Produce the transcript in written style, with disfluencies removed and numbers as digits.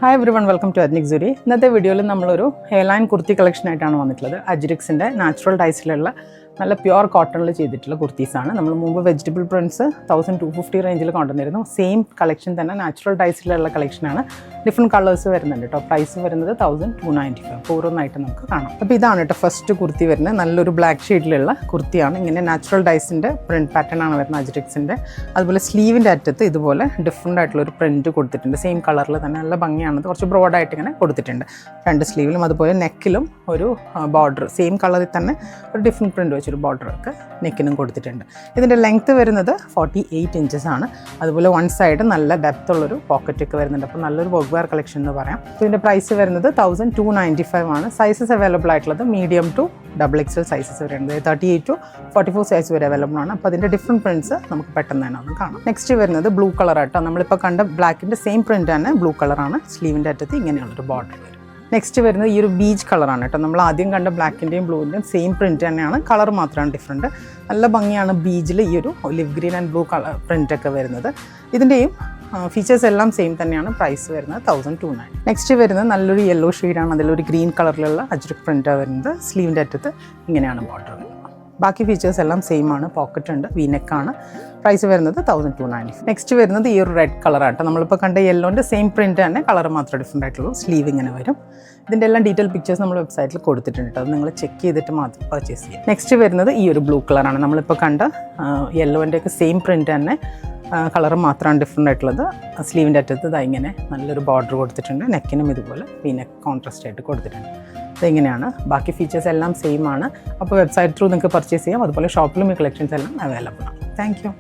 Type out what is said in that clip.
Hi everyone, welcome to ethnic jury. ഇന്നത്തെ വീഡിയോയിൽ നമ്മളൊരു ഹെയർലൈൻ കുർത്തി കളക്ഷനായിട്ടാണ് വന്നിട്ടുള്ളത്. അജിരിക്സിൻ്റെ നാച്ചുറൽ ഡൈസിലുള്ള നല്ല പ്യുവർ കോട്ടണിൽ ചെയ്തിട്ടുള്ള കുർത്തീസാണ്. നമ്മൾ മുമ്പ് വെജിറ്റബിൾ പ്രിൻറ്റ്സ് 1250 റേഞ്ചിൽ കൊണ്ടുവന്നിരുന്നു. സെയിം കളക്ഷൻ തന്നെ നാച്ചുറൽ ഡൈസിലുള്ള കളക്ഷനാണ്. ഡിഫറെൻറ്റ് കളേഴ്സ് വരുന്നുണ്ട് കേട്ടോ. പ്രൈസ് വരുന്നത് 1295. ഓരോന്നായിട്ട് നമുക്ക് കാണാം. അപ്പോൾ ഇതാണ് കേട്ടോ ഫസ്റ്റ് കുർത്തി വരുന്നത്. നല്ലൊരു ബ്ലാക്ക് ഷെയ്ഡിലുള്ള കുർത്തിയാണ്. ഇങ്ങനെ നാച്ചുറൽ ഡൈസിൻ്റെ പ്രിൻറ്റ് പാറ്റേൺ ആണ് വരുന്നത് അജിരിക്സിൻ്റെ. അതുപോലെ സ്ലീവിൻ്റെ അറ്റത്ത് ഇതുപോലെ ഡിഫറെൻ്റ് ആയിട്ടുള്ളൊരു പ്രിൻറ്റ് കൊടുത്തിട്ടുണ്ട്. സെയിം കളറിൽ തന്നെ നല്ല ഭംഗിയാണത്. കുറച്ച് ബ്രോഡായിട്ട് ഇങ്ങനെ കൊടുത്തിട്ടുണ്ട് രണ്ട് സ്ലീവിലും. അതുപോലെ നെക്കിലും ഒരു ബോർഡർ സെയിം കളറിൽ തന്നെ ഒരു ഡിഫറെൻറ്റ് പ്രിൻറ്റ് വെച്ചൊരു ബോർഡറൊക്കെ നെക്കിനും കൊടുത്തിട്ടുണ്ട്. ഇതിൻ്റെ ലെങ്ത്ത് വരുന്നത് 48 ഇഞ്ചസ് ആണ്. അതുപോലെ വൺ സൈഡ് നല്ല ഡെപ്ത് ഉള്ളൊരു പോക്കറ്റൊക്കെ വരുന്നുണ്ട്. അപ്പോൾ നല്ലൊരു വർക്ക് വെയർ കളക്ഷൻ എന്ന് പറയാം. ഇതിൻ്റെ പ്രൈസ് വരുന്നത് 1295 ആണ്. സൈസസ് അവൈലബിൾ ആയിട്ടുള്ളത് മീഡിയം ടു XXL സൈസസ് വരെയുണ്ട്. 38 to 44 സൈസ് വരെ അവൈലബിൾ ആണ്. അപ്പോൾ അതിൻ്റെ ഡിഫറെൻറ്റ് പ്രിൻറ്റ്സ് നമുക്ക് പെട്ടെന്ന് തന്നെ ഒന്ന് കാണാം. നെക്സ്റ്റ് വരുന്നത് ബ്ലൂ കളറാട്ടോ. നമ്മളിപ്പോൾ കണ്ട ബ്ലാക്കിൻ്റെ സെയിം പ്രിൻറ്റ് തന്നെ ബ്ലൂ കളറാണ്. സ്ലീവിൻ്റെ അറ്റത്ത് ഇങ്ങനെയുള്ളൊരു ബോർഡർ വരും. നെക്സ്റ്റ് വരുന്നത് ഈ ഒരു ബീച്ച് കളറാണ് കേട്ടോ. നമ്മൾ ആദ്യം കണ്ട ബ്ലാക്കിൻ്റെയും ബ്ലൂവിൻ്റെയും സെയിം പ്രിൻറ്റ് തന്നെയാണ്. കളർ മാത്രമാണ് ഡിഫറെൻറ്റ്. നല്ല ഭംഗിയാണ് ബീച്ചിൽ ഈ ഒരു olive green and blue colour പ്രിൻറ്റൊക്കെ വരുന്നത്. ഇതിൻ്റെയും ഫീച്ചേഴ്സ് എല്ലാം സെയിം തന്നെയാണ്. പ്രൈസ് വരുന്നത് 1290. നെക്സ്റ്റ് വരുന്നത് നല്ലൊരു യെല്ലോ ഷെയ്ഡാണ്. അതിലൊരു ഗ്രീൻ കളറിലുള്ള അജ്രക് പ്രിൻറ്റാണ് വരുന്നത്. സ്ലീവിൻ്റെ അറ്റത്ത് ഇങ്ങനെയാണ് ബോർഡർ വരുന്നത്. ബാക്കി ഫീച്ചേഴ്സ് എല്ലാം സെയിം ആണ്. പോക്കറ്റ് ഉണ്ട്, വീനെക്കാണ്. പ്രൈസ് വരുന്നത് 1290. നെക്സ്റ്റ് വരുന്നത് ഈ ഒരു റെഡ് കളറാട്ടോ. നമ്മളിപ്പോൾ കണ്ട യെല്ലോൻ്റെ സെയിം പ്രിൻറ്റ് തന്നെ, കളർ മാത്രമേ ഡിഫറെൻ്റ് ആയിട്ടുള്ളൂ. സ്ലീവ് ഇങ്ങനെ വരും. ഇതിൻ്റെ എല്ലാം ഡീറ്റെയിൽ പിക്ചേഴ്സ് നമ്മൾ വെബ്സൈറ്റിൽ കൊടുത്തിട്ടുണ്ട്. അത് നിങ്ങൾ ചെക്ക് ചെയ്തിട്ട് മാത്രം പർച്ചേസ് ചെയ്യാം. നെക്സ്റ്റ് വരുന്നത് ഈ ഒരു ബ്ലൂ കളറാണ്. നമ്മളിപ്പോൾ കണ്ട യെല്ലോൻ്റെയൊക്കെ സെയിം പ്രിൻറ്റ് തന്നെ, കളർ മാത്രമാണ് ഡിഫറെൻ്റ് ആയിട്ടുള്ളത്. സ്ലീവിൻ്റെ അറ്റത്ത് ഇതാ ഇങ്ങനെ നല്ലൊരു ബോർഡർ കൊടുത്തിട്ടുണ്ട്. നെക്കിനും ഇതുപോലെ വീനെക്ക് കോൺട്രാസ്റ്റ് ആയിട്ട് കൊടുത്തിട്ടുണ്ട്. ഇതെങ്ങനെയാണ്. ബാക്കി ഫീച്ചേഴ്സ് എല്ലാം സെയിം ആണ്. അപ്പോൾ വെബ്സൈറ്റ് ത്രൂ നിങ്ങൾക്ക് പർച്ചേസ് ചെയ്യാം. അതുപോലെ ഷോപ്പിലും ഈ കളക്ഷൻസ് എല്ലാം അവൈലബിൾ ആണ്. Thank you.